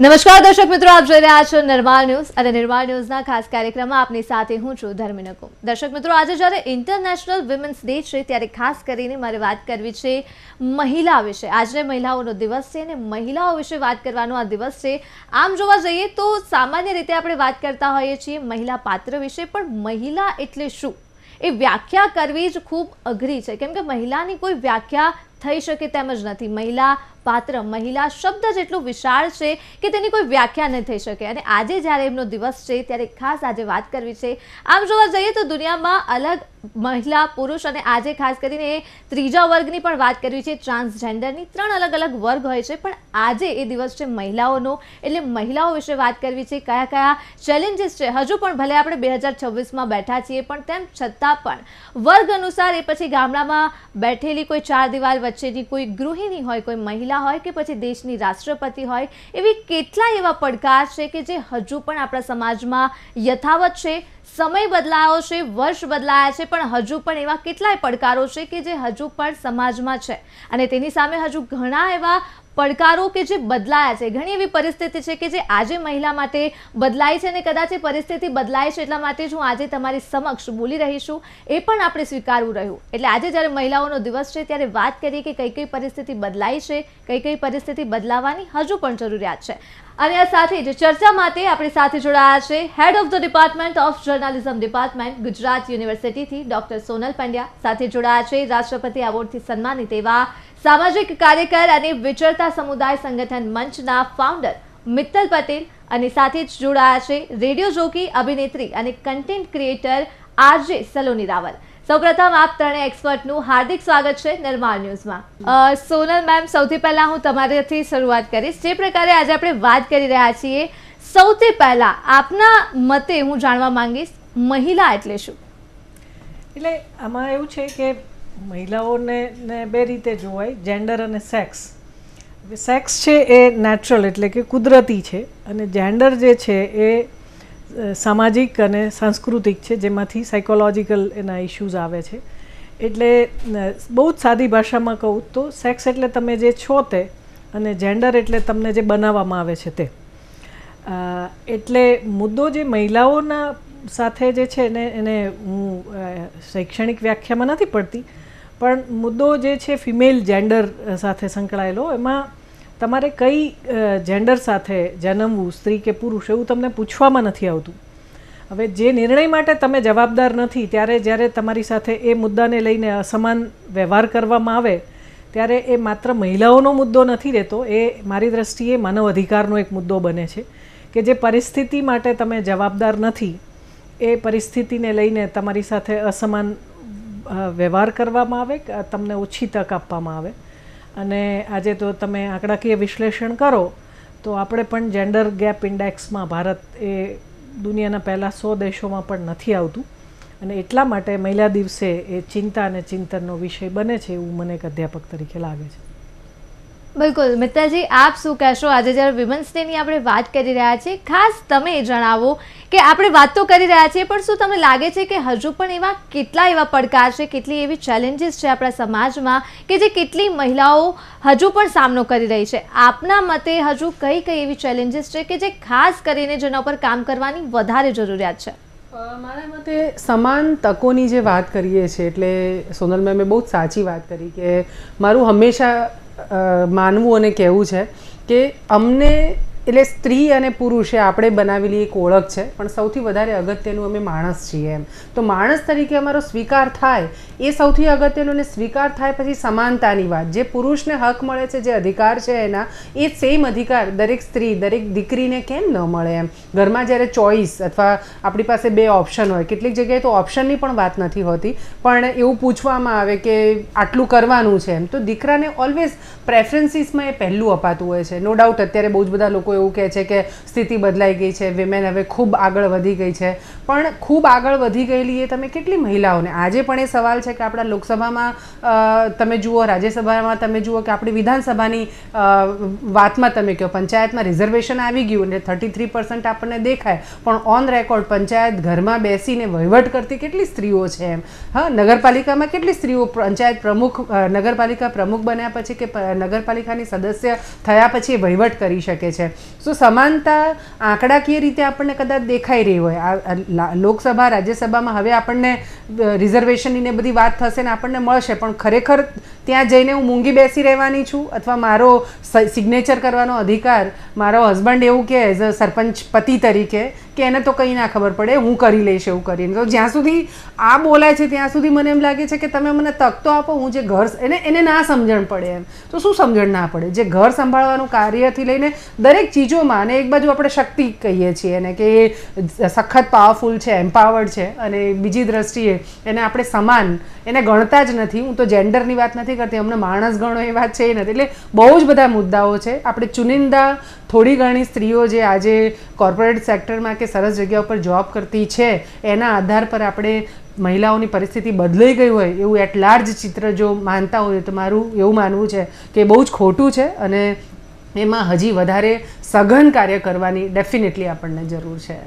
નમસ્કાર દર્શક મિત્રો, આપ જોઈ રહ્યા છો નિર્માળ ન્યૂઝ અને નિર્માળ ન્યૂઝના ખાસ કાર્યક્રમમાં આપની સાથે હું છું ધર્મિ નકુમ. દર્શક મિત્રો, આજે જ્યારે ઇન્ટરનેશનલ વિમેન્સ ડે છે ત્યારે ખાસ કરીને મારે વાત કરવી છે મહિલા વિશે. આજે મહિલાઓનો દિવસ છે અને મહિલાઓ વિશે વાત કરવાનો આ દિવસ છે. આમ જોવા જઈએ તો સામાન્ય રીતે આપણે વાત કરતા હોઈએ છીએ મહિલા પાત્ર વિશે, પણ મહિલા એટલે શું એ વ્યાખ્યા કરવી જ ખૂબ અઘરી છે, કેમ કે મહિલાની કોઈ વ્યાખ્યા થઈ શકે તેમ જ નથી. મહિલા પાત્ર, મહિલા શબ્દ જ એટલું વિશાળ છે કે તેની કોઈ વ્યાખ્યા નહીં થઈ શકે. અને આજે જ્યારે એમનો દિવસ છે ત્યારે ખાસ આજે વાત કરવી છે. આમ જોવા જઈએ તો દુનિયામાં અલગ મહિલા પુરુષ અને આજે ખાસ કરીને ત્રીજા વર્ગની પણ વાત કરવી છે, ટ્રાન્સજેન્ડરની. 3 અલગ અલગ વર્ગ હોય છે, પણ આજે એ દિવસ છે મહિલાઓનો, એટલે મહિલાઓ વિશે વાત કરવી છે. કયા કયા ચેલેન્જીસ છે, હજુ પણ ભલે આપણે 2026માં બેઠા છીએ પણ તેમ છતાં પણ વર્ગ અનુસાર, એ પછી ગામડામાં બેઠેલી કોઈ 4 દિવાલ વચ્ચેની કોઈ ગૃહિણી હોય, કોઈ મહિલા હોય કે પછી દેશની રાષ્ટ્રપતિ હોય, એવી કેટલાય એવા પડકાર છે કે જે હજુ પણ આપણા સમાજમાં યથાવત છે. સમય બદલાયો છે, વર્ષ બદલાયા છે, પણ હજુ પણ એવા કેટલાય પડકારો છે કે જે હજુ પણ સમાજમાં છે. અને તેની સામે હજુ ઘણા એવા પડકારો કે જે બદલાયા છે. ઘણી એવી પરિસ્થિતિ છે કે જે આજે મહિલા માટે બદલાય છે, અને કદાચ એ પરિસ્થિતિ બદલાય છે એટલા માટે જ હું આજે તમારી સમક્ષ બોલી રહી છું. એ પણ આપણે સ્વીકારવું રહ્યું. એટલે આજે જ્યારે મહિલાઓનો દિવસ છે ત્યારે વાત કરીએ કે કઈ કઈ પરિસ્થિતિ બદલાઈ છે, કઈ કઈ પરિસ્થિતિ બદલાવાની હજુ પણ જરૂરિયાત છે. અને આ સાથે જ ચર્ચા માટે આપણી સાથે જોડાયા છે head of the department of journalism department, Gujarat યુનિવર્સિટીથી ડોક્ટર સોનલ પંડ્યા. સાથે જોડાયા છે રાષ્ટ્રપતિ એવોર્ડથી સન્માનિત એવા સામાજિક કાર્યકર અને વિચરતા સમુદાય સંગઠન મંચના ફાઉન્ડર મિત્તલ પટેલ. અને સાથે જ જોડાયા છે રેડિયો જોકી, અભિનેત્રી અને content creator RJ Saloni Raval. સૌપ્રથમ આપ ત્રણેય એક્સપર્ટનું હાર્દિક સ્વાગત છે નિર્માળ ન્યૂઝમાં. સોનલ મેમ, સૌથી પહેલા હું તમારાથી શરૂઆત કરીશ. જે પ્રકારે આજે આપણે વાત કરી રહ્યા છીએ, સૌથી પહેલા આપના મતે હું જાણવા માંગીશ મહિલા એટલે શું? એટલે આમાં એવું છે કે મહિલાઓને બે રીતે જોવાય, જેન્ડર અને સેક્સ. સેક્સ છે એ નેચરલ એટલે કે કુદરતી છે, અને જેન્ડર જે છે એ સામાજિક અને સાંસ્કૃતિક છે, જેમાંથી સાયકોલોજીકલ એના ઇશ્યુઝ આવે છે. એટલે બહુ જ સાદી ભાષામાં કહું તો સેક્સ એટલે તમે જે છો તે, અને જેન્ડર એટલે તમને જે બનાવવામાં આવે છે તે. એટલે મુદ્દો જે મહિલાઓના સાથે જે છે ને, એને હું શૈક્ષણિક વ્યાખ્યામાં નથી પડતી, પણ મુદ્દો જે છે ફિમેલ જેન્ડર સાથે સંકળાયેલો, એમાં તમારે કઈ જેન્ડર સાથે જન્મવું, સ્ત્રી કે પુરુષ, એવું તમને પૂછવામાં નથી આવતું. હવે જે નિર્ણય માટે તમે જવાબદાર નથી, ત્યારે જ્યારે તમારી સાથે એ મુદ્દાને લઈને અસમાન વ્યવહાર કરવામાં આવે, ત્યારે એ માત્ર મહિલાઓનો મુદ્દો નથી રહેતો, એ મારી દ્રષ્ટિએ માનવ અધિકારનો એક મુદ્દો બને છે કે જે પરિસ્થિતિ માટે તમે જવાબદાર નથી, એ પરિસ્થિતિને લઈને તમારી સાથે અસમાન વ્યવહાર કરવામાં આવે, તમને ઓછી તક આપવામાં આવે. અને આજે તો તમે આંકડાકીય વિશ્લેષણ કરો તો આપણે પણ જેન્ડર ગેપ ઇન્ડેક્સમાં ભારત એ દુનિયાના પહેલાં 100 દેશોમાં પણ નથી આવતું. અને એટલા માટે મહિલા દિવસે એ ચિંતા અને ચિંતનનો વિષય બને છે, એવું મને એક અધ્યાપક તરીકે લાગે છે. બિલકુલ. મિત્તલજી, આપ શું કહેશો? આજે જ્યારે વિમેન્સ ડેની આપણે વાત કરી રહ્યા છીએ, ખાસ તમે જણાવો કે આપણે વાત તો કરી રહ્યા છીએ, પણ શું તમને લાગે છે કે હજુ પણ એવા કેટલા એવા પડકાર છે, કેટલી એવી ચેલેન્જીસ છે આપણા સમાજમાં કે જે કેટલી મહિલાઓ હજુ પણ સામનો કરી રહી છે? આપના મતે હજુ કઈ કઈ એવી ચેલેન્જીસ છે કે જે ખાસ કરીને જેના ઉપર કામ કરવાની વધારે જરૂરિયાત છે? મારા મતે સમાન તકોની જે વાત કરીએ છીએ, એટલે સોનલ મેમે બહુ જ સાચી વાત કરી કે મારું હંમેશા માનવું અને કહેવું છે કે અમને, એટલે સ્ત્રી અને પુરુષે આપણે બનાવેલી એક ઓળખ છે, પણ સૌથી વધારે અગત્યનું અમે માણસ છીએ એમ. તો માણસ તરીકે અમારો સ્વીકાર થાય એ સૌથી અગત્યનું, અને સ્વીકાર થાય પછી સમાનતાની વાત. જે પુરુષને હક મળે છે, જે અધિકાર છે એના, એ સેમ અધિકાર દરેક સ્ત્રી, દરેક દીકરીને કેમ ન મળે એમ. ઘરમાં જ્યારે ચોઈસ અથવા આપણી પાસે 2 ઓપ્શન હોય, કેટલીક જગ્યાએ તો ઓપ્શનની પણ વાત નથી હોતી, પણ એવું પૂછવામાં આવે કે આટલું કરવાનું છે એમ, તો દીકરાને ઓલવેઝ પ્રેફરન્સીસમાં એ પહેલું અપાતું હોય છે. નો ડાઉટ અત્યારે બહુ જ બધા લોકો એવું કહે છે કે સ્થિતિ બદલાઈ ગઈ છે, વિમેન હવે ખૂબ આગળ વધી ગઈ છે, પણ ખૂબ આગળ વધી ગયેલી એ તમે કેટલી મહિલાઓને, આજે પણ એ સવાલ છે કે આપણા લોકસભામાં તમે જુઓ, રાજ્યસભામાં તમે જુઓ, કે આપણી વિધાનસભાની વાતમાં તમે કહો, પંચાયતમાં રિઝર્વેશન આવી ગયું અને 33% આપણને દેખાય, પણ ઓન રેકોર્ડ પંચાયત ઘરમાં બેસીને વહીવટ કરતી કેટલી સ્ત્રીઓ છે એમ. હા, નગરપાલિકામાં કેટલી સ્ત્રીઓ પંચાયત પ્રમુખ, નગરપાલિકા પ્રમુખ બન્યા પછી કે નગરપાલિકાની સદસ્ય થયા પછી વહીવટ કરી શકે છે. સો સમાનતા આંકડાકીય રીતે આપણને કદાચ દેખાઈ રહી હોય, આ લોકસભા રાજ્યસભામાં હવે આપણને રિઝર્વેશનની ને બધી વાત થશે ને આપણને મળશે, પણ ખરેખર ત્યાં જઈને હું મૂંગી બેસી રહેવાની છું અથવા મારો સિગ્નેચર કરવાનો અધિકાર મારો હસબન્ડ એવું કે એઝ અ સરપંચ પતિ તરીકે કે એને તો કંઈ ના ખબર પડે, હું કરી લઈશ એવું કરીને. તો જ્યાં સુધી આ બોલાય છે ત્યાં સુધી મને એમ લાગે છે કે તમે મને તક તો આપો, હું જે ઘર એને ના સમજણ પડે એમ તો શું સમજણ ના પડે, જે ઘર સંભાળવાનું કાર્યથી લઈને દરેક ચીજોમાં, અને એક બાજુ આપણે શક્તિ કહીએ છીએ એને કે એ સખત પાવરફુલ છે, એમ્પાવર્ડ છે, અને બીજી દ્રષ્ટિએ એને આપણે સમાન એને ગણતા જ નથી. હું તો જેન્ડરની વાત નથી કરતી, અમને માણસ ગણો એ વાત છે એ નથી. એટલે બહુ જ બધા મુદ્દાઓ છે. આપણે ચુનિંદા થોડી ઘણી સ્ત્રીઓ જે આજે કોર્પોરેટ સેક્ટરમાં કે સરસ જગ્યા ઉપર જોબ કરતી છે એના આધાર પર આપણે મહિલાઓની પરિસ્થિતિ બદલાઈ ગઈ હોય એવું એટ લાર્જ ચિત્ર જો માનતા હોય તો મારું એવું માનવું છે કે બહુ જ ખોટું છે, અને એમાં હજી વધારે સઘન કાર્ય કરવાની ડેફિનેટલી આપણને જરૂર છે.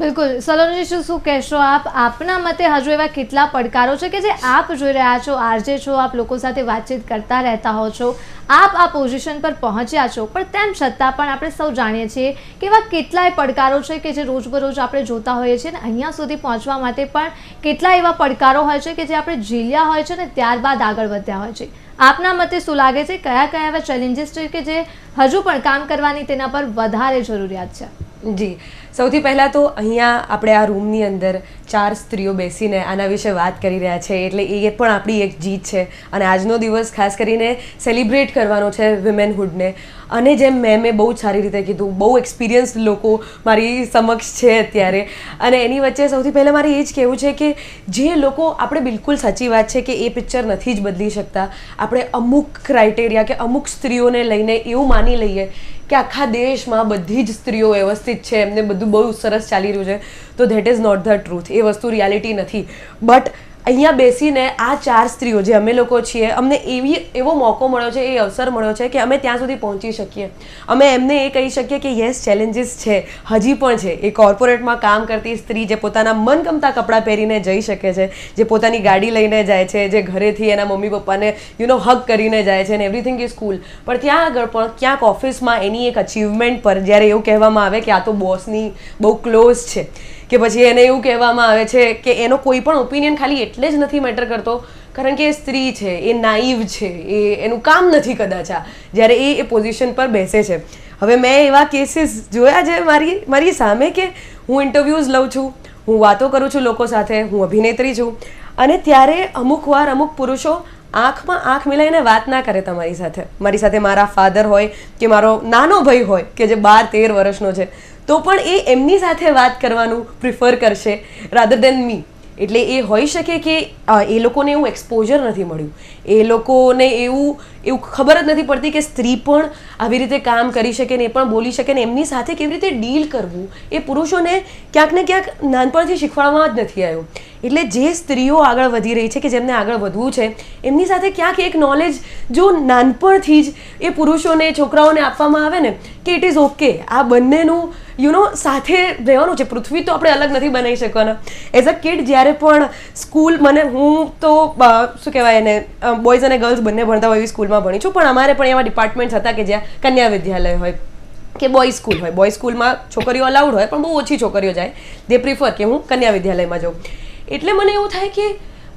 બિલકુલ. સલોનજી, શું કહેશો આપ? આપના મતે હજુ એવા કેટલા પડકારો છે કે જે આપ જોઈ રહ્યા છો, આરજે છો, આપ લોકો સાથે વાતચીત કરતા રહેતા હો છો, આપ આ પોઝિશન પર પહોંચ્યા છો, પણ તેમ છતાં પણ આપણે સૌ જાણીએ છીએ કે એવા કેટલાય પડકારો છે કે જે રોજબરોજ આપણે જોતા હોઈએ છીએ, ને અહીંયા સુધી પહોંચવા માટે પણ કેટલાય એવા પડકારો હોય છે કે જે આપણે ઝીલ્યા હોય છે ને ત્યારબાદ આગળ વધ્યા હોય છે. આપના મતે શું લાગે છે, કયા કયા એવા ચેલેન્જીસ છે કે જે હજુ પણ કામ કરવાની તેના પર વધારે જરૂરિયાત છે? જી, સૌથી પહેલાં તો અહીંયા આપણે આ રૂમની અંદર 4 સ્ત્રીઓ બેસીને આના વિશે વાત કરી રહ્યા છે, એટલે એ પણ આપણી એક જીત છે. અને આજનો દિવસ ખાસ કરીને સેલિબ્રેટ કરવાનો છે વિમેનહુડને. અને જેમ મેં બહુ જ સારી રીતે કીધું, બહુ એક્સપિરિયન્સ લોકો મારી સમક્ષ છે અત્યારે, અને એની વચ્ચે સૌથી પહેલાં મારે એ જ કહેવું છે કે જે લોકો, આપણે બિલકુલ સાચી વાત છે કે એ પિક્ચર નથી જ બદલી શકતા. આપણે અમુક ક્રાઇટેરિયા કે અમુક સ્ત્રીઓને લઈને એવું માની લઈએ કે આખા દેશમાં બધી જ સ્ત્રીઓ વ્યવસ્થિત છે, એમને બધું બહુ સરસ ચાલી રહ્યું છે, તો that is not the truth. એ વસ્તુ રિયાલિટી નથી. બટ અહીંયા બેસીને આ 4 સ્ત્રીઓ જે અમે લોકો છીએ, અમને એવો મોકો મળ્યો છે, એ અવસર મળ્યો છે કે અમે ત્યાં સુધી પહોંચી શકીએ. અમે એમને એ કહી શકીએ કે યસ, ચેલેન્જીસ છે, હજી પણ છે. એ કોર્પોરેટમાં કામ કરતી સ્ત્રી જે પોતાના મનગમતા કપડાં પહેરીને જઈ શકે છે, જે પોતાની ગાડી લઈને જાય છે, જે ઘરેથી એના મમ્મી પપ્પાને હગ કરીને જાય છે, ને એવરીથિંગ ઇઝ કૂલ. પણ ત્યાં આગળ પણ ક્યાંક ઓફિસમાં એની એક અચીવમેન્ટ પર જ્યારે એવું કહેવામાં આવે કે આ તો બોસની બહુ ક્લોઝ છે, કે પછી એને એવું કહેવામાં આવે છે કે એનો કોઈ પણ ઓપિનિયન ખાલી એટલે જ નથી મેટર કરતો કારણ કે એ સ્ત્રી છે, એ નાઈવ છે, એનું કામ નથી કદાચ આ, જ્યારે એ પોઝિશન પર બેસે છે. હવે મેં એવા કેસીસ જોયા છે મારી સામે કે હું ઇન્ટરવ્યૂઝ લઉં છું, હું વાતો કરું છું લોકો સાથે, હું અભિનેત્રી છું, અને ત્યારે અમુક વાર અમુક પુરુષો આંખમાં આંખ મિલાઈને વાત ના કરે તમારી સાથે. મારી સાથે મારા ફાધર હોય કે મારો નાનો ભાઈ હોય કે જે 12-13 વર્ષનો છે, તો પણ એ એમની સાથે વાત કરવાનું પ્રિફર કરશે રાધર દેન મી. એટલે એ હોઈ શકે કે એ લોકોને એવું એક્સપોઝર નથી મળ્યું, એ લોકોને એવું ખબર જ નથી પડતી કે સ્ત્રી પણ આવી રીતે કામ કરી શકે ને એ પણ બોલી શકે ને એમની સાથે કેવી રીતે ડીલ કરવું એ પુરુષોને ક્યાંક ને ક્યાંક નાનપણથી શીખવાડવામાં જ નથી આવ્યું. એટલે જે સ્ત્રીઓ આગળ વધી રહી છે કે જેમને આગળ વધવું છે એમની સાથે ક્યાંક એક નોલેજ જો નાનપણથી જ એ પુરુષોને છોકરાઓને આપવામાં આવે ને કે ઇટ ઇઝ ઓકે, આ બંનેનું સાથે રહેવાનું છે. પૃથ્વી તો આપણે અલગ નથી બનાવી શકવાના. એઝ અ કિડ જ્યારે પણ સ્કૂલ, હું તો શું કહેવાય એને, બોયઝ અને ગર્લ્સ બંને ભણતા હોય એવી સ્કૂલમાં ભણી છું, પણ અમારે પણ એવા ડિપાર્ટમેન્ટ્સ હતા કે જ્યાં કન્યા વિદ્યાલય હોય કે બોયઝ સ્કૂલ હોય. બોયઝ સ્કૂલમાં છોકરીઓ અલાઉડ હોય પણ બહુ ઓછી છોકરીઓ જાય. દે પ્રિફર કે હું કન્યા વિદ્યાલયમાં જાઉં. એટલે મને એવું થાય કે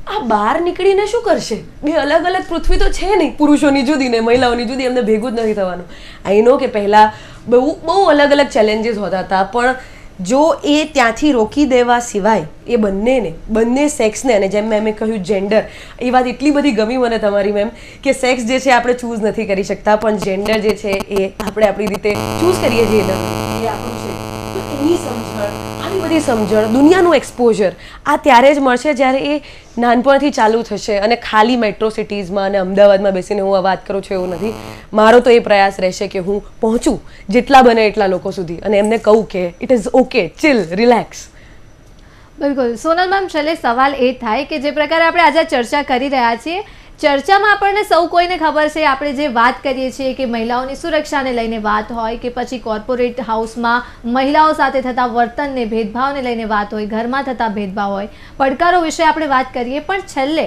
આ બહાર નીકળીને શું કરશે? બે અલગ અલગ પૃથ્વી તો છે નહીં, પુરુષોની જુદી ને મહિલાઓની જુદી, એમને ભેગું જ નથી થવાનું. આઈ નો કે પહેલાં બહુ અલગ અલગ ચેલેન્જીસ હોતા હતા, પણ જો એ ત્યાંથી રોકી દેવા સિવાય એ બંને સેક્સને, અને જેમ મેં કહ્યું જેન્ડર, એ વાત એટલી બધી ગમી મને તમારી મેમ કે સેક્સ જે છે આપણે ચૂઝ નથી કરી શકતા, પણ જેન્ડર જે છે એ આપણે આપણી રીતે ચૂઝ કરીએ છીએ, એ આપણું છે. તો એની સમજણ, આવી બધી સમજણ, દુનિયાનું એક્સપોઝર આ ત્યારે જ મળશે જ્યારે એ નાનપણથી ચાલુ થશે. અને ખાલી મેટ્રો સિટીઝમાં અને અમદાવાદમાં બેસીને હું આ વાત કરું છું એવું નથી. મારો તો એ પ્રયાસ રહેશે કે હું પહોંચું જેટલા બને એટલા લોકો સુધી અને એમને કહું કે it is okay, chill, relax. બિલકુલ. સોનલ મેમ, છેલ્લે સવાલ એ થાય કે જે પ્રકારે આપણે આજે ચર્ચા કરી રહ્યા છીએ, ચર્ચામાં આપણને સૌ કોઈને ખબર છે, આપણે જે વાત કરીએ છીએ કે મહિલાઓની સુરક્ષાને લઈને વાત હોય કે પછી કોર્પોરેટ હાઉસમાં મહિલાઓ સાથે થતા વર્તનને ભેદભાવને લઈને વાત હોય, ઘરમાં થતા ભેદભાવ હોય, પડકારો વિશે આપણે વાત કરીએ, પણ છેલ્લે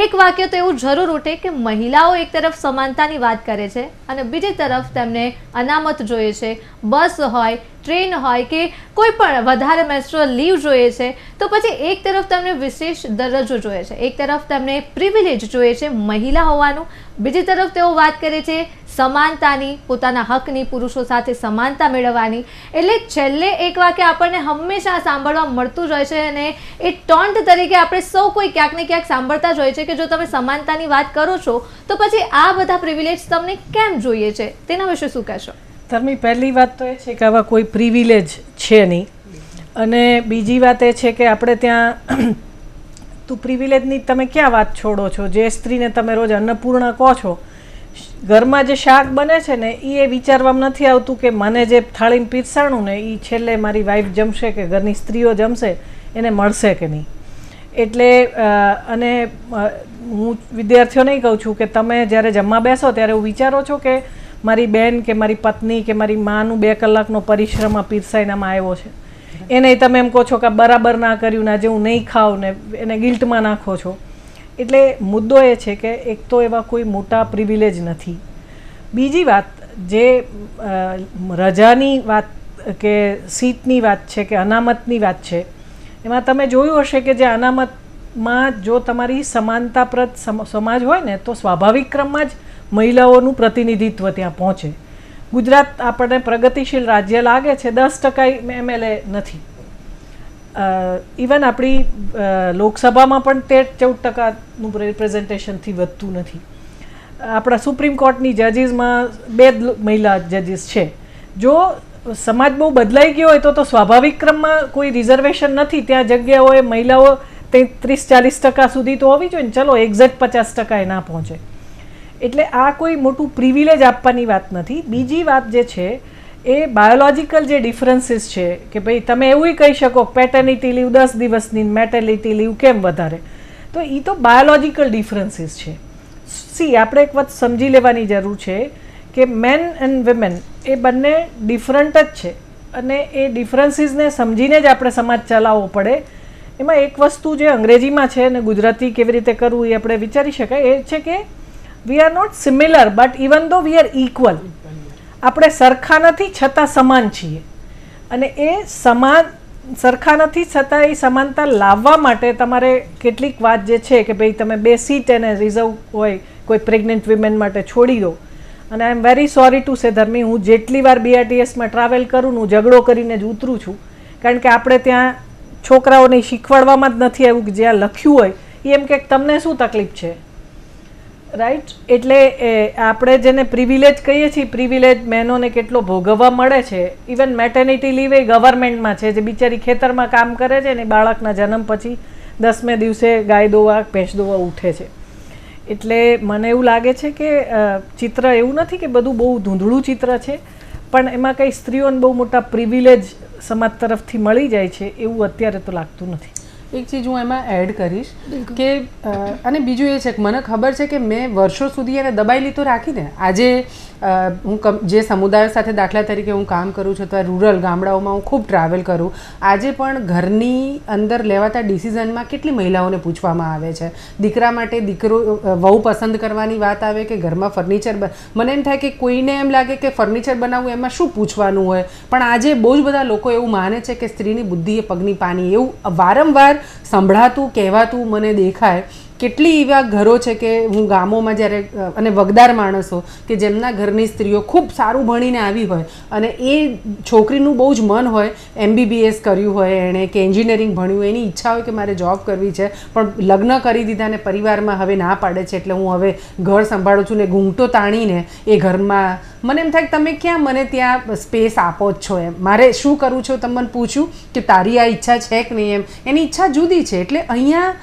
એક વાક્ય તો એવું જરૂર ઉઠે કે મહિલાઓ એક તરફ સમાનતાની વાત કરે છે અને બીજી તરફ તેમને અનામત જોઈએ છે, બસ હોય, ટ્રેન હોય કે કોઈ પણ વધારે મેન્સ્ટ્રુઅલ લીવ જોઈએ છે, તો પછી એક તરફ તેમને વિશેષ દરજ્જો જોઈએ છે, એક તરફ તેમને પ્રિવિલેજ જોઈએ છે મહિલા હોવાનું, બીજી તરફ તેઓ વાત કરે છે સમાનતાની, પોતાના હકની, પુરુષો સાથે સમાનતા મેળવવાની. એટલે છેલ્લે એક વાક્ય આપણને હંમેશા સાંભળવા મળતું જ હોય છે અને એ ટોન્ટ તરીકે આપણે સૌ કોઈ ક્યાંક ને ક્યાંક સાંભળતા જ હોય છે કે જો તમે સમાનતાની વાત કરો છો તો પછી આ બધા પ્રિવિલેજ તમને કેમ જોઈએ છે, તેના વિશે શું કહેશો? ધર્મી, પહેલી વાત તો એ છે કે આવા કોઈ પ્રિવિલેજ છે નહીં, અને બીજી વાત એ છે કે આપણે ત્યાં તું પ્રિવિલેજની તમે ક્યાં વાત છોડો છો? જે સ્ત્રીને તમે રોજ અન્નપૂર્ણા કહો છો, ઘરમાં જે શાક બને છે ને એ વિચારવામાં નથી આવતું કે મને જે થાળીમાં પીરસાણું ને એ છેલ્લે મારી વાઈફ જમશે કે ઘરની સ્ત્રીઓ જમશે, એને મળશે કે નહીં. એટલે અને હું વિદ્યાર્થીઓને કહું છું કે તમે જ્યારે જમવા બેસો ત્યારે એવું વિચારો છો કે મારી બેન કે મારી પત્ની કે મારી માનું 2 કલાકનો પરિશ્રમ આ પીરસાઈનામાં આવ્યો છે, એને તમે એમ કહો છો કે બરાબર ના કર્યું ને આજે હું નહીં ખાઉં ને એને ગિલ્ટમાં નાખો છો. એટલે મુદ્દો એ છે કે એક તો એવા કોઈ મોટા પ્રિવિલેજ નથી. બીજી વાત, જે રજાની વાત કે સીટની વાત છે કે અનામતની વાત છે, એમાં તમે જોયું હશે કે જે અનામતમાં જો તમારી સમાનતાપ્રદ સમાજ હોય ને તો સ્વાભાવિક ક્રમમાં જ મહિલાઓનું પ્રતિનિધિત્વ ત્યાં પહોંચે. ગુજરાત આપણને પ્રગતિશીલ રાજ્ય લાગે છે, 10% MLA નથી. ઇવન આપણી લોકસભામાં પણ 13-14%નું રિપ્રેઝન્ટેશનથી વધતું નથી. આપણા સુપ્રીમ કોર્ટની જજીસમાં 2 મહિલા જજીસ છે. જો સમાજ બહુ બદલાઈ ગયો હોય તો સ્વાભાવિક ક્રમમાં કોઈ રિઝર્વેશન નથી, ત્યાં જગ્યાઓએ મહિલાઓ 30-40% સુધી તો હોવી જોઈએ ને, ચલો એક્ઝેક્ટ 50% ના પહોંચે. એટલે આ કોઈ મોટું પ્રિવિલેજ આપવાની વાત નથી. બીજી વાત જે છે એ બાયોલોજિકલ જે ડિફરન્સીસ છે કે ભાઈ તમે એવું કહી શકો પેટર્નિટી લીવ 10 દિવસની, મેટર્નિટી લીવ કેમ વધારે, તો એ તો બાયોલોજિકલ ડિફરન્સીસ છે. આપણે એક વાત સમજી લેવાની જરૂર છે કે મેન એન્ડ વિમેન એ બંને ડિફરન્ટ જ છે અને એ ડિફરન્સીસને સમજીને જ આપણે સમાજ ચલાવવો પડે. એમાં એક વસ્તુ જે અંગ્રેજીમાં છે અને ગુજરાતી કેવી રીતે કરવું એ આપણે વિચારી શકાય, એ છે કે we are not similar but even though we R equal. આપણે સરખા નથી છતાં સમાન છીએ, અને એ સમાન સરખા નથી છતાં એ સમાનતા લાવવા માટે તમારે કેટલીક વાત જે છે કે ભાઈ તમે 2 સીટ એને રિઝર્વ હોય કોઈ પ્રેગ્નન્ટ વિમેન માટે છોડી દો. અને I am very sorry to say Dharmi, હું જેટલી વાર BRTSમાં ટ્રાવેલ કરું હું ઝઘડો કરીને જ ઉતરું છું, કારણ કે આપણે ત્યાં છોકરાઓને શીખવાડવામાં જ નથી આવ્યું કે જ્યાં લખ્યું હોય એ એમ કે તમને શું તકલીફ છે, રાઈટ? એટલે આપણે જેને પ્રિવિલેજ કહીએ છીએ, પ્રિવિલેજ બહેનોને કેટલો ભોગવવા મળે છે. ઇવન મેટર્નિટી લીવ એ ગવર્મેન્ટમાં છે, જે બિચારી ખેતરમાં કામ કરે છે ને બાળકના જન્મ પછી 10મે દિવસે ગાય દોવા ભેંસ દોવા ઉઠે છે. એટલે મને એવું લાગે છે કે ચિત્ર એવું નથી કે બધું બહુ ધૂંધળું ચિત્ર છે, પણ એમાં કંઈ સ્ત્રીઓને બહુ મોટા પ્રિવિલેજ સમાજ તરફથી મળી જાય છે એવું અત્યારે તો લાગતું નથી. એક ચીજ હું એમાં એડ કરીશ કે અને બીજું એ છે કે મને ખબર છે કે મેં વર્ષો સુધી એને દબાયેલી તો રાખીને આજે હું જે સમુદાયો સાથે દાખલા તરીકે હું કામ કરું છું અથવા રૂરલ ગામડાઓમાં હું ખૂબ ટ્રાવેલ કરું, આજે પણ ઘરની અંદર લેવાતા ડિસિઝનમાં કેટલી મહિલાઓને પૂછવામાં આવે છે. દીકરા માટે વહુ પસંદ કરવાની વાત આવે કે ઘરમાં ફર્નિચર, મને એમ થાય કે કોઈને એમ લાગે કે ફર્નિચર બનાવવું એમાં શું પૂછવાનું હોય, પણ આજે બહુ જ બધા લોકો એવું માને છે કે સ્ત્રીની બુદ્ધિ એ પગની પાની, એવું વારંવાર સંભળાતું કહેવાતું મને દેખાય. કેટલી એવા ઘરો છે કે હું ગામોમાં જ્યારે અને વગદાર માણસો કે જેમના ઘરની સ્ત્રીઓ ખૂબ સારું ભણીને આવી હોય અને એ છોકરીનું બહુ જ મન હોય, MBBS કર્યું હોય એણે કે એન્જિનિયરિંગ ભણ્યું હોય, એની ઈચ્છા હોય કે મારે જોબ કરવી છે, પણ લગ્ન કરી દીધા ને પરિવારમાં હવે ના પાડે છે એટલે હું હવે ઘર સંભાળું છું ને ઘૂંઘટો તાણીને એ ઘરમાં, મને એમ થાય કે તમે ક્યાં મને ત્યાં સ્પેસ આપો જ છો, એમ મારે શું કરવું છે તમે મને પૂછ્યું કે તારી આ ઈચ્છા છે કે નહીં, એમ એની ઈચ્છા જુદી છે. એટલે અહીંયા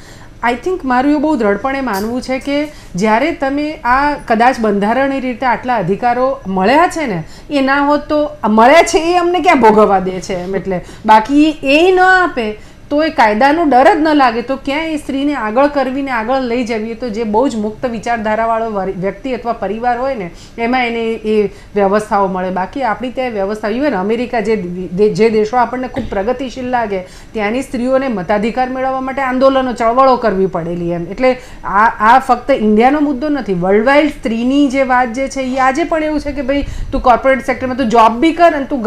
આઈ થિંક મારું એવું બહુ દ્રઢપણે માનવું છે કે જ્યારે તમે આ કદાચ બંધારણીય રીતે આટલા અધિકારો મળ્યા છે ને, એ ના હોત તો મળ્યા છે એ અમને ક્યાં ભોગવવા દે છે એમ, એટલે બાકી એ ન આપે તો એ કાયદાનો ડર જ ન લાગે તો ક્યાં એ સ્ત્રીને આગળ કરવીને આગળ લઈ જવી, તો જે બહુ જ મુક્ત વિચારધારાવાળો વ્યક્તિ અથવા પરિવાર હોય ને એમાં એને એ વ્યવસ્થાઓ મળે. બાકી આપણી ત્યાં વ્યવસ્થા, ઇવન અમેરિકા જે દેશો આપણને ખૂબ પ્રગતિશીલ લાગે ત્યાંની સ્ત્રીઓને મતાધિકાર મેળવવા માટે આંદોલનો ચળવળો કરવી પડેલી એમ. એટલે આ ફક્ત ઇન્ડિયાનો મુદ્દો નથી, વર્લ્ડ વાઇડ સ્ત્રીની જે વાત જે છે એ આજે પણ એવું છે કે ભાઈ તું કોર્પોરેટ સેક્ટરમાં તું જોબ બી કર અને તું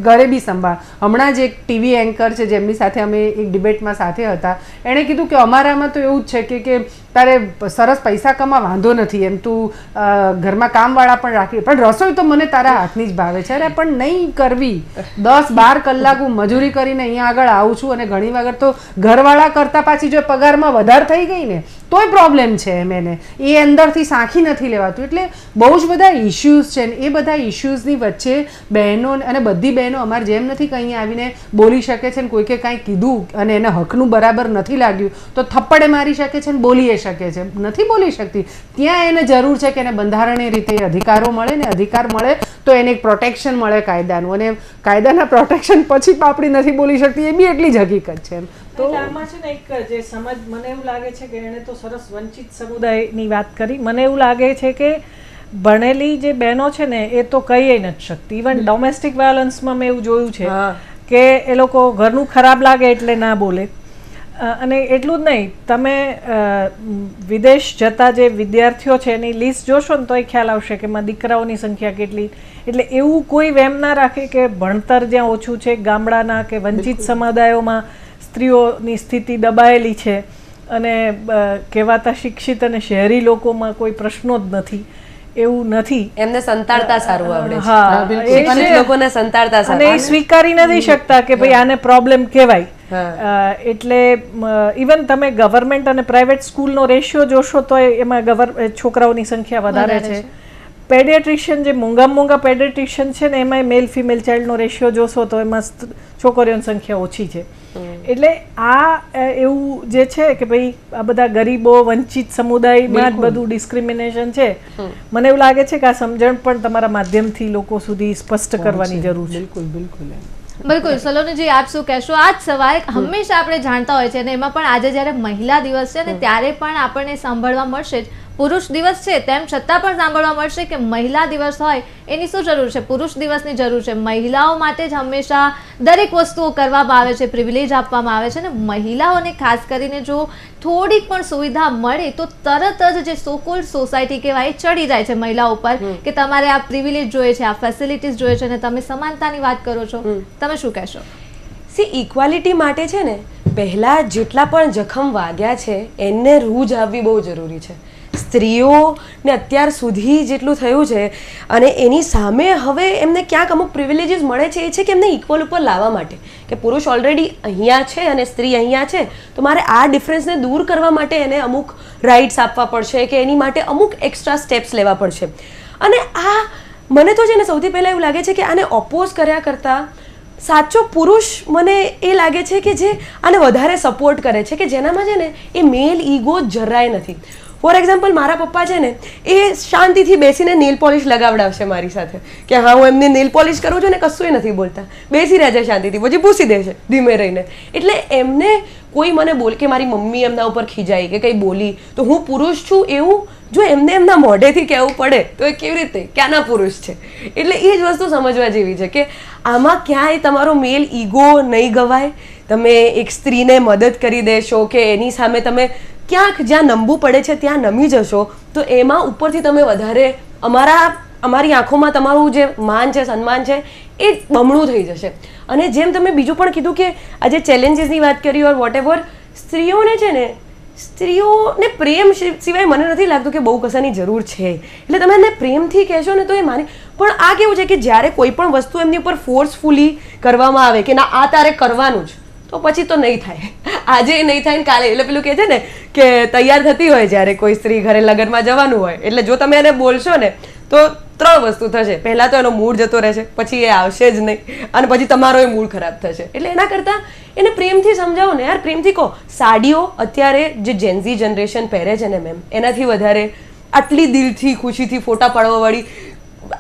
ઘરે બી સંભાળ. હમણાં જ એક ટીવી એન્કર છે જેમની સાથે અમે એક ડિબેટમાં સાથે હતા, એણે કીધું કે અમારામાં તો એવું જ છે કે તારે સરસ પૈસા કમા વાંધો નથી એમ, તું ઘરમાં કામવાળા પણ રાખી, પણ રસોઈ તો મને તારા હાથની જ ભાવે છે. અરે પણ નહીં કરવી, 10-12 કલાક હું મજૂરી કરીને અહીંયા આગળ આવું છું અને ઘણી વખત તો ઘરવાળા કરતાં પાછી જો પગારમાં વધારે થઈ ગઈ ને તોય પ્રોબ્લેમ છે એમ, એને એ અંદરથી સાંખી નથી લેવાતું. એટલે બહુ જ બધા ઇશ્યુઝ છે ને એ બધા ઇશ્યુઝની વચ્ચે બહેનો, અને બધી બહેનો અમારે જેમ નથી કે અહીંયા આવીને બોલી શકે છે ને કોઈકે કાંઈ કીધું અને એને હકનું બરાબર નથી લાગ્યું તો થપ્પડે મારી શકે છે ને બોલી શકે છે, નથી બોલી શકતી. ત્યાં એને જરૂર છે કે એને બંધારણીય રીતે અધિકારો મળે ને અધિકાર મળે તો એને એક પ્રોટેક્શન મળે કાયદાનું, અને કાયદાના પ્રોટેક્શન પછી પાપડી નથી બોલી શકતી એ બી એટલી જ હકીકત છે. તો આમાં છે ને એક જે સમજ મને એવું લાગે છે કે એણે તો સરસ વંચિત સમુદાયની વાત કરી. મને એવું લાગે છે કે ભણેલી જે બહેનો છે ને એ તો કહી નથી શકતી. ઇવન ડોમેસ્ટિક વાયોલન્સમાં મેં એવું જોયું છે કે એ લોકો ઘરનું ખરાબ લાગે એટલે ના બોલે. અને એટલું જ નહીં, તમે વિદેશ જતા જે વિદ્યાર્થીઓ છે એની લિસ્ટ જોશો ને તો એ ખ્યાલ આવશે કે એમાં દીકરાઓની સંખ્યા કેટલી. એટલે એવું કોઈ વહેમ ના રાખે કે ભણતર જ્યાં ઓછું છે, ગામડાના કે વંચિત સમુદાયોમાં સ્ત્રીઓની સ્થિતિ દબાયેલી છે અને કહેવાતા શિક્ષિત અને શહેરી લોકોમાં કોઈ પ્રશ્નો જ નથી, એવું નથી. એમને સંતાડતા સારું આવડે છે. હા, એ લોકોને સંતાડતા સારું, અને એ સ્વીકારી નથી શકતા કે ભાઈ આને પ્રોબ્લેમ કહેવાય. એટલે ઇવન તમે ગવર્મેન્ટ અને પ્રાઇવેટ સ્કૂલનો રેશિયો જોશો તો એમાં છોકરાઓની સંખ્યા વધારે છે. પેડિયાટ્રિશિયન જે મોંઘા પેડિયાટ્રિશિયન છે ને એમાં મેલ ફિમેલ ચાઇલ્ડનો રેશિયો જોશો તો એમાં છોકરીઓની સંખ્યા ઓછી છે. એટલે આ એવું જે છે કે ભાઈ આ બધા ગરીબો વંચિત સમુદાયમાં જ બધું ડિસ્ક્રિમિનેશન છે. મને એવું લાગે છે કે આ સમજણ પણ તમારા માધ્યમથી લોકો સુધી સ્પષ્ટ કરવાની જરૂર છે. બિલકુલ. સલોનીજી, આપ શું કહેશો? આ જ સવાલ હંમેશા આપણે જાણતા હોય છે અને એમાં પણ આજે જ્યારે મહિલા દિવસ છે ને ત્યારે પણ આપણને સાંભળવા મળશે જ. પુરુષ દિવસ છે તેમ છતાં પણ સાંભળવા મળશે કે મહિલા દિવસ હોય એની શું જરૂર છે, પુરુષ દિવસની જરૂર છે. મહિલાઓ માટે જ હંમેશા દરેક વસ્તુઓ કરવામાં આવે છે, પ્રિવિલેજ આપવામાં આવે છે. ને મહિલાઓને ખાસ કરીને જો થોડીક પણ સુવિધા મળે તો તરત જ જે સોકોલ્ડ સોસાયટી કહેવાય ચડી જાય છે મહિલાઓ ઉપર કે તમારે આ પ્રિવિલેજ જોઈએ છે, આ ફેસિલિટીઝ જોઈએ છે, અને તમે સમાનતાની વાત કરો છો. તમે શું કહેશો? ઇક્વાલિટી માટે છે ને પહેલાં જેટલા પણ જખમ વાગ્યા છે એને રૂ જ આવવી બહુ જરૂરી છે. સ્ત્રીઓને અત્યાર સુધી જેટલું થયું છે અને એની સામે હવે એમને ક્યાંક અમુક પ્રિવિલેજીસ મળે છે એ છે કે એમને ઇક્વલ ઉપર લાવવા માટે કે પુરુષ ઓલરેડી અહીંયા છે અને સ્ત્રી અહીંયા છે તો મારે આ ડિફરન્સને દૂર કરવા માટે એને અમુક રાઇટ્સ આપવા પડશે કે એની માટે અમુક એક્સ્ટ્રા સ્ટેપ્સ લેવા પડશે. અને આ મને તો છે ને સૌથી પહેલાં એવું લાગે છે કે આને ઓપોઝ કર્યા કરતાં સાચો પુરુષ મને એ લાગે છે કે જે આને વધારે સપોર્ટ કરે છે, કે જેનામાં છે ને એ મેલ ઈગો જરાય નથી. ફોર એક્ઝામ્પલ, મારા પપ્પા છે ને એ શાંતિથી બેસીને નેલ પોલિશ લગાવડાવશે મારી સાથે કે હા હું એમને નેલ પોલિશ કરું છું ને કશુંય નથી બોલતા, બેસી રહે છે શાંતિથી, પછી પૂછી દે છે ધીમે રહીને. એટલે એમને કોઈ મને બોલ કે મારી મમ્મી એમના ઉપર ખીજાઈ કે કંઈ બોલી તો હું પુરુષ છું એવું જો એમને એમના મોઢેથી કહેવું પડે તો એ કેવી રીતે ક્યાંના પુરુષ છે. એટલે એ જ વસ્તુ સમજવા જેવી છે કે આમાં ક્યાંય તમારો મેલ ઈગો નહીં ગવાય. તમે એક સ્ત્રીને મદદ કરી દેશો કે એની સામે તમે ક્યાંક જ્યાં નમવું પડે છે ત્યાં નમી જશો તો એમાં ઉપરથી તમે વધારે અમારી આંખોમાં તમારું જે માન છે, સન્માન છે એ બમણું થઈ જશે. અને જેમ તમે બીજું પણ કીધું કે આજે ચેલેન્જીસની વાત કરી ઓર વોટ એવર, સ્ત્રીઓને છે ને સ્ત્રીઓને પ્રેમ સિવાય મને નથી લાગતું કે બહુ કશાની જરૂર છે. એટલે તમે એને પ્રેમથી કહેશો ને તો એ માને. પણ આ કેવું છે કે જ્યારે કોઈ પણ વસ્તુ એમની ઉપર ફોર્સફુલી કરવામાં આવે કે ના આ તારે કરવાનું જ તો પછી તો નહીં થાય. આજે નહીં થાય ને કાલે. એટલે પેલું કહે છે ને કે તૈયાર થતી હોય જ્યારે કોઈ સ્ત્રી ઘરે લગ્નમાં જવાનું હોય એટલે જો તમે એને બોલશો ને તો 3 વસ્તુ થશે. પહેલાં તો એનો મૂડ જતો રહેશે, પછી એ આવશે જ નહીં, અને પછી તમારો એ મૂડ ખરાબ થશે. એટલે એના કરતાં એને પ્રેમથી સમજાવો ને યાર, પ્રેમથી કહો. સાડીઓ અત્યારે જે જેન્ઝી જનરેશન પહેરે છે ને મેમ, એનાથી વધારે આટલી દિલથી ખુશીથી ફોટા પાડવાવાળી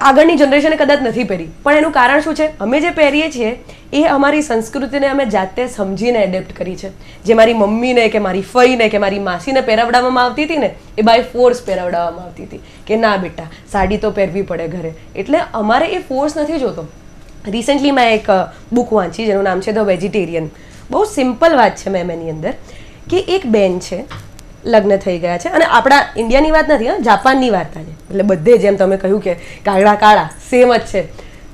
આગળની જનરેશને કદાચ નથી પહેરી, પણ એનું કારણ શું છે? અમે જે પહેરીએ છીએ એ અમારી સંસ્કૃતિને અમે જાતે સમજીને એડેપ્ટ કરી છે. જે મારી મમ્મીને કે મારી ફઈને કે મારી માસીને પહેરાવડાવવામાં આવતી હતી ને, એ બાય ફોર્સ પહેરાવડાવવામાં આવતી હતી કે ના બેટા સાડી તો પહેરવી પડે ઘરે. એટલે અમારે એ ફોર્સ નથી જોતો. રિસેન્ટલી મેં એક બુક વાંચી જેનું નામ છે ધ વેજીટેરિયન. બહુ સિમ્પલ વાત છે મેમ એની અંદર, કે એક બેન છે, લગ્ન થઈ ગયા છે, અને આપણા ઇન્ડિયાની વાત નથી, જાપાનની વાર્તા છે. એટલે બધે જેમ તમે કહ્યું કે કાળા કાળા સેમ જ છે.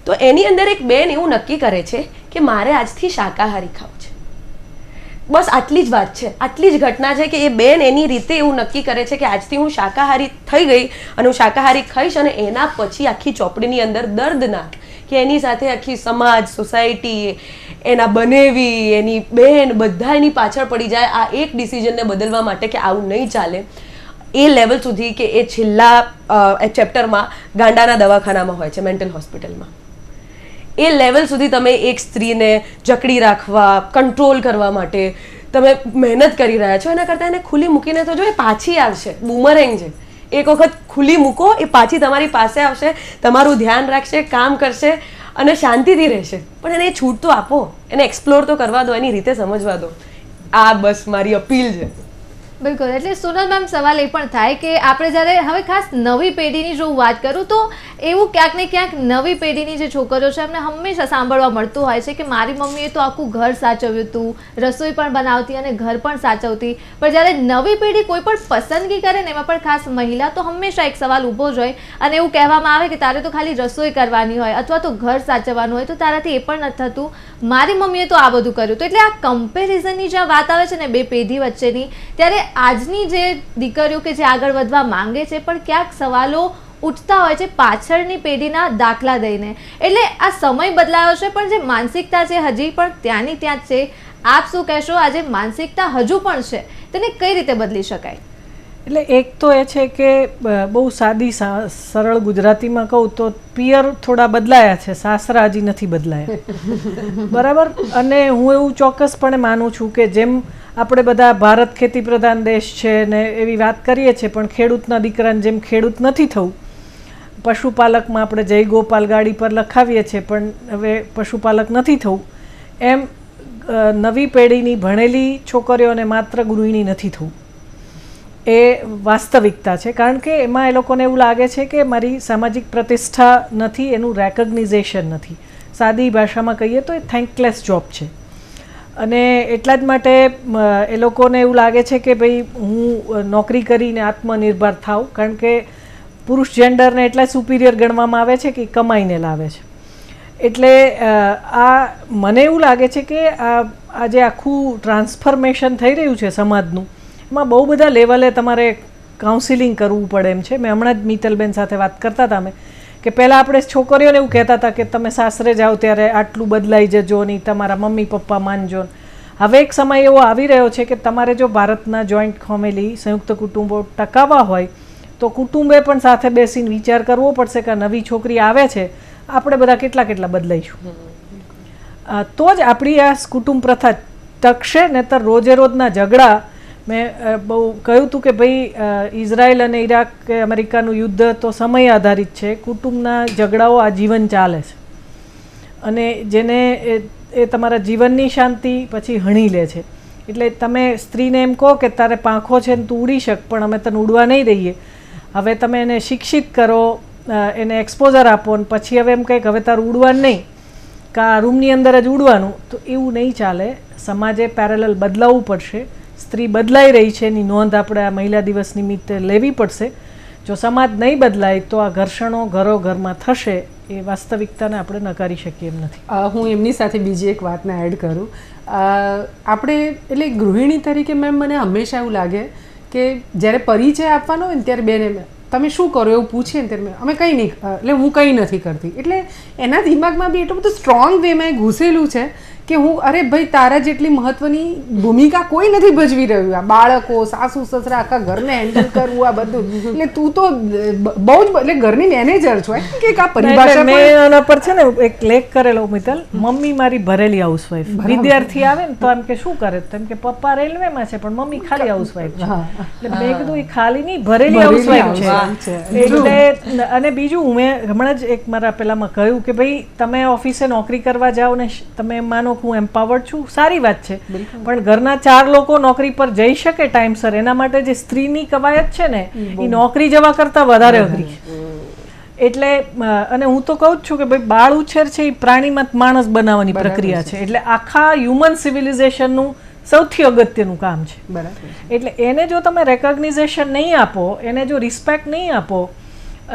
તો એની અંદર એક બેન એવું નક્કી કરે છે કે મારે આજથી શાકાહારી ખાવું છે. બસ આટલી જ વાત છે, આટલી જ ઘટના છે કે એ બેન એની રીતે એવું નક્કી કરે છે કે આજથી હું શાકાહારી થઈ ગઈ અને હું શાકાહારી ખાઈશ. અને એના પછી આખી ચોપડીની અંદર દર્દનાક કે એની સાથે આખી સમાજ, સોસાયટી, એના બનેવી, એની બહેન, બધા એની પાછળ પડી જાય આ એક ડિસિઝનને બદલવા માટે કે આવું નહીં ચાલે. એ લેવલ સુધી કે એ છેલ્લા ચેપ્ટરમાં ગાંડાના દવાખાનામાં હોય છે, મેન્ટલ હોસ્પિટલમાં. એ લેવલ સુધી તમે એક સ્ત્રીને જકડી રાખવા, કંટ્રોલ કરવા માટે તમે મહેનત કરી રહ્યા છો. એના કરતાં એને ખુલ્લી મૂકીને તો જો એ પાછી આવશે. બૂમરેંગ છે, એક વખત ખુલ્લી મૂકો, એ પાછી તમારી પાસે આવશે, તમારું ધ્યાન રાખશે, કામ કરશે અને શાંતિથી રહેશે. પણ એને છૂટ તો આપો, એને એક્સપ્લોર તો કરવા દો, એની રીતે સમજવા દો. આ બસ મારી અપીલ છે. બિલકુલ. એટલે સોનલ મેમ, સવાલ એ પણ થાય કે આપણે જ્યારે હવે ખાસ નવી પેઢીની જો વાત કરું તો એવું ક્યાંક ને ક્યાંક નવી પેઢીની જે છોકરીઓ છે એમને હંમેશા સાંભળવા મળતું હોય છે કે મારી મમ્મીએ તો આખું ઘર સાચવ્યું હતું, રસોઈ પણ બનાવતી અને ઘર પણ સાચવતી. પણ જ્યારે નવી પેઢી કોઈ પણ પસંદગી કરે ને, એમાં પણ ખાસ મહિલા, તો હંમેશા એક સવાલ ઊભો જ હોય અને એવું કહેવામાં આવે કે તારે તો ખાલી રસોઈ કરવાની હોય અથવા તો ઘર સાચવવાનું હોય, તો તારાથી એ પણ નથી થતું, મારી મમ્મીએ તો આ બધું કર્યું. તો એટલે આ કમ્પેરિઝનની જ્યાં વાત આવે છે ને બે પેઢી વચ્ચેની, ત્યારે આજની જે દીકરીઓ કે જે આગળ વધવા માંગે છે પણ ક્યાંક સવાલો ઉઠતા હોય છે પાછળની પેઢીના દાખલા દઈને. એટલે આ સમય બદલાયો છે પણ જે માનસિકતા છે હજી પણ ત્યાંની ત્યાં જ છે. આપ શું કહેશો, આજે માનસિકતા હજુ પણ છે, તેને કઈ રીતે બદલી શકાય? એટલે એક તો એ છે કે બહુ સાદી સરળ ગુજરાતીમાં કહું તો પિયર થોડા બદલાયા છે, સાસરા હજી નથી બદલાયા. બરાબર. અને હું એવું ચોક્કસપણે માનું છું કે જેમ આપણે બધા ભારત ખેતી પ્રધાન દેશ છે ને એવી વાત કરીએ છીએ, પણ ખેડૂતના દીકરાને જેમ ખેડૂત નથી થવું, પશુપાલકમાં આપણે જય ગોપાલ ગાડી પર લખાવીએ છીએ પણ હવે પશુપાલક નથી થવું, એમ નવી પેઢીની ભણેલી છોકરીઓને માત્ર ગૃહિણી નથી થવું. એ વાસ્તવિકતા છે. કારણ કે એમાં એ લોકોને એવું લાગે છે કે મારી સામાજિક પ્રતિષ્ઠા નથી, એનું રેકગ્નિઝેશન નથી. સાદી ભાષામાં કહીએ તો એ થેન્કલેસ જોબ છે. અને એટલા જ માટે એ લોકોને એવું લાગે છે કે ભાઈ હું નોકરી કરીને આત્મનિર્ભર થાઉં, કારણ કે પુરુષ જેન્ડરને એટલા સુપિરિયર ગણવામાં આવે છે કે કમાઈને લાવે છે. એટલે આ મને એવું લાગે છે કે આ જે આખું ટ્રાન્સફોર્મેશન થઈ રહ્યું છે સમાજનું, એમાં બહુ બધા લેવલે તમારે કાઉન્સિલિંગ કરવું પડે એમ છે. મેં હમણાં જ મિત્તલબેન સાથે વાત કરતા હતા અમે કે પહેલાં આપણે છોકરીઓને એવું કહેતા હતા કે તમે સાસરે જાઓ ત્યારે આટલું બદલાઈ જજો નહીં, તમારા મમ્મી પપ્પા માનજો. હવે એક સમય એવો આવી રહ્યો છે કે તમારે જો ભારતના જોઈન્ટ ફેમિલી, સંયુક્ત કુટુંબો ટકાવવા હોય તો કુટુંબે પણ સાથે બેસીને વિચાર કરવો પડશે કે નવી છોકરી આવે છે, આપણે બધા કેટલા બદલાઈશું, તો જ આપણી આ કુટુંબ પ્રથા ટકશે. નહીંતર રોજે રોજના ઝઘડા, મેં બહુ કહ્યું હતું કે ભાઈ ઇઝરાયલ અને ઈરાક કે અમેરિકાનું યુદ્ધ તો સમય આધારિત છે, કુટુંબના ઝઘડાઓ આજીવન ચાલે છે અને જેને એ તમારા જીવનની શાંતિ પછી હણી લે છે. એટલે તમે સ્ત્રીને એમ કહો કે તારે પાંખો છે ને તું ઉડી શક, પણ અમે તને ઉડવા નહીં દઈએ. હવે તમે એને શિક્ષિત કરો, એને એક્સપોઝર આપો ને પછી હવે એમ કહે કે હવે તારું ઉડવાનું નહીં, કાં રૂમની અંદર જ ઉડવાનું, તો એવું નહીં ચાલે. સમાજે પેરેલલ બદલાવવું પડશે. સ્ત્રી બદલાઈ રહી છે એની નોંધ આપણે આ મહિલા દિવસ નિમિત્તે લેવી પડશે. જો સમાજ નહીં બદલાય તો આ ઘર્ષણો ઘરમાં થશે, એ વાસ્તવિકતાને આપણે નકારી શકીએ એમ નથી. હું એમની સાથે બીજી એક વાતને એડ કરું. આપણે એટલે ગૃહિણી તરીકે મેમ મને હંમેશા એવું લાગે કે જ્યારે પરિચય આપવાનો હોય ને ત્યારે બેને તમે શું કરો એવું પૂછીએ ને ત્યારે અમે કંઈ નહીં, એટલે હું કંઈ નથી કરતી. એટલે એના દિમાગમાં બી એટલું બધું સ્ટ્રોંગ વેમાં ઘૂસેલું છે કે હું અરે ભાઈ તારા જેટલી મહત્વની ભૂમિકા કોઈ નથી ભજવી રહ્યું. આ બાળકો, સાસુ સસરા, આખા ઘરને હેન્ડલ કરવું, આ બધું, એટલે તું તો બહુ જ એટલે ઘરની મેનેજર છો કે આ પરિભાષા. મેં એના પર છે ને એક લેખ કરેલો મિત્તલ, મમ્મી મારી ભરેલી હાઉસવાઈફ. વિદ્યાર્થી આવે ને તો એમ કે શું કરે, તો એમ કે પપ્પા રેલવેમાં છે પણ મમ્મી ખાલી હાઉસવાઈફ છે. એટલે મેં કીધું એ ખાલી નહીં, ભરેલી હાઉસવાઈફ છે. એટલે અને બીજું મેં હમણાં જ એક મારા પેલામાં કહ્યું કે ભાઈ તમે ઓફિસે નોકરી કરવા જાઓ ને તમે માનો કે હું એમ્પાવર્ડ છું, સારી વાત છે, પણ ઘરના 4 લોકો નોકરી પર જઈ શકે ટાઈમસર, એના માટે જે સ્ત્રીની કવાયત છે ને એ નોકરી જવા કરતાં વધારે અઘરી છે. એટલે અને હું તો કહું જ છું કે ભાઈ બાળ ઉછેર છે એ પ્રાણીમાં માણસ બનાવવાની પ્રક્રિયા છે, એટલે આખા હ્યુમન સિવિલાઇઝેશનનું સૌથી અગત્યનું કામ છે. એટલે એને જો તમે રેકોગ્નિઝેશન નહીં આપો, એને જો રિસ્પેક્ટ નહીં આપો,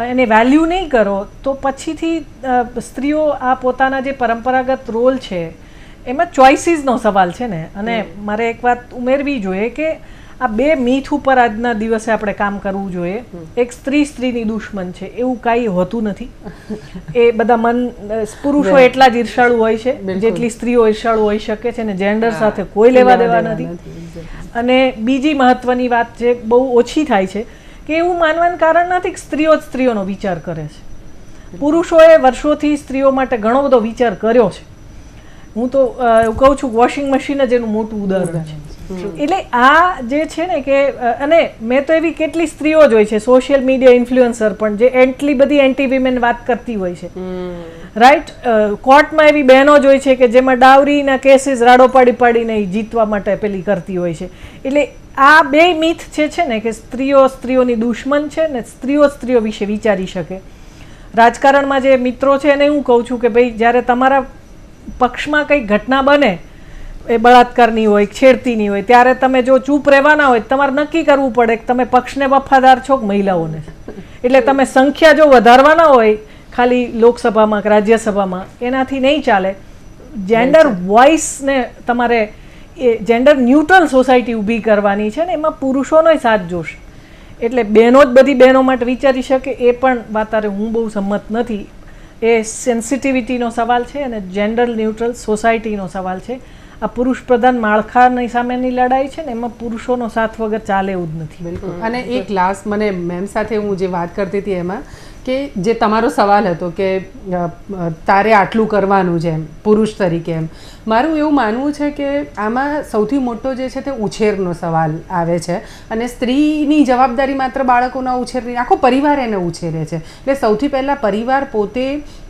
એને વેલ્યુ નહીં કરો, તો પછીથી સ્ત્રીઓ આ પોતાના જે પરંપરાગત રોલ છે એમાં ચોઇસીસનો સવાલ છે ને. અને મારે એક વાત ઉમેરવી જોઈએ કે આ 2 મીથ ઉપર આજના દિવસે આપણે કામ કરવું જોઈએ. એક સ્ત્રીની દુશ્મન છે એવું કાંઈ હોતું નથી. એ બધા પુરુષો એટલા જ ઈર્ષાળુ હોય છે જેટલી સ્ત્રીઓ ઈર્ષાળુ હોઈ શકે છે, ને જેન્ડર સાથે કોઈ લેવા દેવા નથી. અને બીજી મહત્વની વાત જે બહુ ઓછી થાય છે કે એવું માનવાનું કારણ નથી કે સ્ત્રીઓ જ સ્ત્રીઓનો વિચાર કરે છે. પુરુષોએ વર્ષોથી સ્ત્રીઓ માટે ઘણો બધો વિચાર કર્યો છે. હું તો એવું કહું છું વોશિંગ મશીન જ એનું મોટું ઉદાહરણ છે. એટલે આ જે છે ને કે અને મેં તો એવી કેટલી સ્ત્રીઓ જોઈ છે સોશિયલ મીડિયા ઇન્ફ્લુએન્સર પણ જે એટલી બધી એન્ટી વિમેન વાત કરતી હોય છે, રાઈટ. કોર્ટમાં એવી બહેનો જોઈ છે કે જેમાં ડાવરીના કેસીસ રાડો પાડીને જીતવા માટે પેલી કરતી હોય છે. એટલે આ 2 મીથ છે ને કે સ્ત્રીઓની દુશ્મન છે ને સ્ત્રીઓ વિશે વિચારી શકે. રાજકારણમાં જે મિત્રો છે એને હું કહું છું કે ભાઈ જ્યારે તમારા પક્ષમાં કંઈક ઘટના બને, એ બળાત્કારની હોય, છેડતીની હોય, ત્યારે તમે જો ચૂપ રહેવાના હોય તમારે નક્કી કરવું પડે કે તમે પક્ષને વફાદાર છો કે મહિલાઓને. એટલે તમે સંખ્યા જો વધારવાના હોય ખાલી લોકસભામાં કે રાજ્યસભામાં, એનાથી નહીં ચાલે. જેન્ડર વોઇસને તમારે જેન્ડર ન્યુટ્રલ સોસાયટી ઊભી કરવાની છે ને એમાં પુરુષોનો સાથ જોશે. એટલે બહેનો જ બધી બહેનો માટે વિચારી શકે એ પણ વાતારે હું બહુ સંમત નથી. એ સેન્સિટિવિટીનો સવાલ છે અને જેન્ડર ન્યુટ્રલ સોસાયટીનો સવાલ છે. આ પુરુષ પ્રધાન માળખાની સામેની લડાઈ છે ને એમાં પુરુષોનો સાથ વગર ચાલે એવું જ નથી. બિલકુલ. અને એક લાસ્ટ મને મેમ સાથે હું જે વાત કરતી હતી એમાં કે જે તમારો સવાલ હતો કે તારે આટલું કરવાનું છે એમ પુરુષ તરીકે, એમ મારું એવું માનવું છે કે આમાં સૌથી મોટો જે છે તે ઉછેરનો સવાલ આવે છે. અને સ્ત્રીની જવાબદારી માત્ર બાળકોના ઉછેરની, આખો પરિવાર એને ઉછેરે છે. એટલે સૌથી પહેલાં પરિવાર પોતે,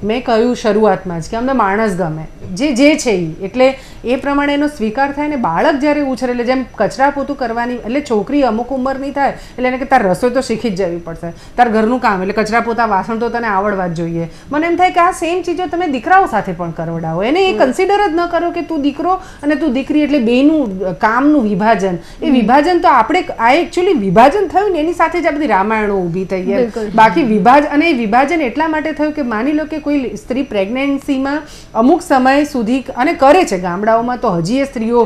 મેં કહ્યું શરૂઆતમાં જ કે અમને માણસ ગમે જે છે એટલે એ પ્રમાણે એનો સ્વીકાર થાય. ને બાળક જ્યારે ઉછેરે, એટલે જેમ કચરા પોતું કરવાની, એટલે છોકરી અમુક ઉંમરની થાય એટલે એને કે તાર રસોઈ તો શીખી જ જવી પડશે, તાર ઘરનું કામ એટલે કચરા પોતા વાસણ તો તને આવડવા જ જોઈએ. મને એમ થાય કે આ સેમ ચીજો તમે દીકરાઓ સાથે પણ કરવડાવો. એને એ કન્સિડર જ ન કરો કે તું દીકરો અને તું દીકરી, એટલે બેનું કામનું વિભાજન. એ વિભાજન તો આપણે આ એકચ્યુઅલી વિભાજન થયું ને એની સાથે જ આ બધી રામાયણો ઊભી થઈ ગઈ. બાકી વિભાજન એટલા માટે થયું કે માની લો કે કોઈ સ્ત્રી પ્રેગ્નન્સીમાં અમુક સમય સુધી અને કરે છે, ગામડાઓમાં તો હજી એ સ્ત્રીઓ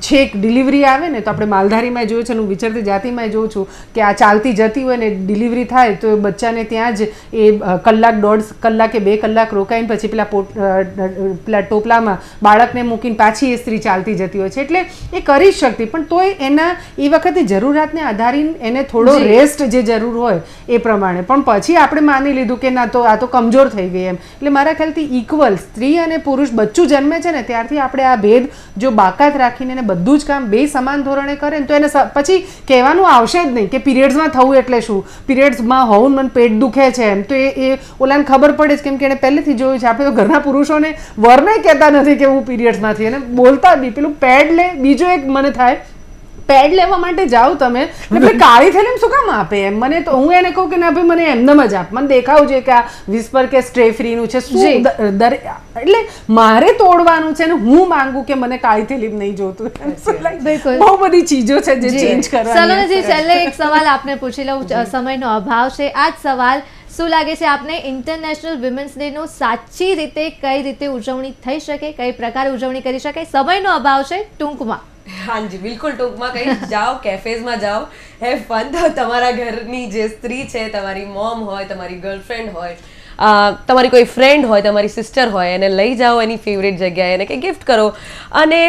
છેક ડિલિવરી આવે ને તો આપણે માલધારીમાં જોયું છે, હું વિચરતી જાતિમાં જોઉં છું કે આ ચાલતી જતી હોય ને ડિલિવરી થાય તો બચ્ચાને ત્યાં જ એ કલાક 1.5 કલાક કે 2 કલાક રોકાઈને પછી પેલા ટોપલામાં બાળકને મૂકીને પાછી એ સ્ત્રી ચાલતી જતી હોય છે. એટલે એ કરી શકતી, પણ તોય એના એ વખતે જરૂરિયાતને આધારીને એને થોડો રેસ્ટ જે જરૂર હોય એ પ્રમાણે. પણ પછી આપણે માની લીધું કે ના તો આ તો કમજોર થઈ ગઈ એમ. એટલે મારા ખ્યાલથી ઇક્વલ સ્ત્રી અને પુરુષ બચ્ચું જન્મે છે ને ત્યારથી આપણે આ ભેદ જો બાકાત રાખીને એને બધું જ કામ 2 સમાન ધોરણે કરે ને તો એને પછી કહેવાનું આવશે જ નહીં કે પીરિયડ્સમાં થવું એટલે શું, પીરિયડ્સમાં હોવું મને પેટ દુખે છે એમ. તો એ ઓલાને ખબર પડે છે કેમ કે એને પહેલેથી જોયું છે. આપણે તો ઘરના પુરુષોને વરને કહેતા નથી કે હું પીરિયડ્સમાંથી, એને બોલતા જ નહીં. પેલું પેડ લે, બીજો એક મને થાય પેડ લેવા માટે જાઓ તમે એટલે કાળી થેલી શું કામ આપે એમ. મને તો હું એને કહું કે ના ભાઈ મને એમનેમ જ આપ, મને દેખાવું છે કે આ વિસ્પર કે સ્ટ્રે ફ્રીનું છે શું, એટલે મારે તોડવાનું છે ને હું માંગુ કે મને કાળી થેલી નહીં જોતું. બહુ બધી ચીજો છે જે ચેન્જ કરવાની. સલોનીજી, છેલ્લે એક સવાલ આપને પૂછી લઉં, સમયનો અભાવ છે. આ જ સવાલ, શું લાગે છે આપને ઇન્ટરનેશનલ વિમેન્સ ડે નો સાચી રીતે કઈ રીતે ઉજવણી થઈ શકે, કઈ પ્રકારે ઉજવણી કરી શકાય? સમયનો અભાવ છે, ટૂંકમાં. હાજી, બિલકુલ ટૂંકમાં કઈ જાઓ, કેફેઝમાં જાઓ, હેવ ફન. તો તમારા ઘરની જે સ્ત્રી છે, તમારી મોમ હોય, તમારી ગર્લફ્રેન્ડ હોય, તમારી કોઈ ફ્રેન્ડ હોય, તમારી સિસ્ટર હોય, એને લઈ જાઓ એની ફેવરેટ જગ્યાએ, એને કંઈ ગિફ્ટ કરો. અને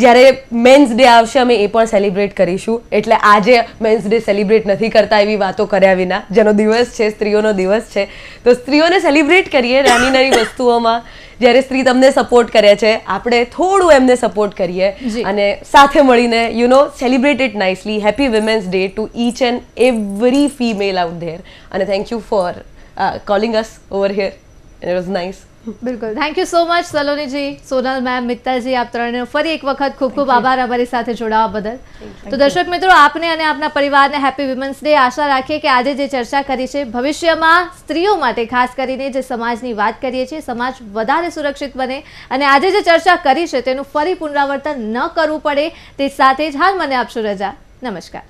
જ્યારે મેન્સ ડે આવશે અમે એ પણ સેલિબ્રેટ કરીશું. એટલે આજે મેન્સ ડે સેલિબ્રેટ નથી કરતા એવી વાતો કર્યા વિના, જેનો દિવસ છે સ્ત્રીઓનો દિવસ છે, તો સ્ત્રીઓને સેલિબ્રેટ કરીએ નાની નાની વસ્તુઓમાં. જ્યારે સ્ત્રી તમને સપોર્ટ કરે છે, આપણે થોડું એમને સપોર્ટ કરીએ અને સાથે મળીને celebrate it nicely. Happy women's day to each and every female out there. અને thank you for calling us over here. It was nice. બિલકુલ, thank you so much Saloniji, Sonal ma'am, Mittalji, આપ ત્રણેનો ફરી એક વખત ખૂબ ખૂબ આભાર અમારી સાથે જોડાવા બદલ. તો દર્શક મિત્રો, આપને અને આપના પરિવારને હેપી વિમેન્સ ડે. આશા રાખીએ કે આજે જે ચર્ચા કરી છે ભવિષ્યમાં સ્ત્રીઓ માટે ખાસ કરીને જે સમાજની વાત કરીએ છીએ, સમાજ વધારે સુરક્ષિત બને અને આજે જે ચર્ચા કરી છે તેનું ફરી પુનરાવર્તન ન કરવું પડે તે સાથે જ હાલ મને આપશો રજા. નમસ્કાર.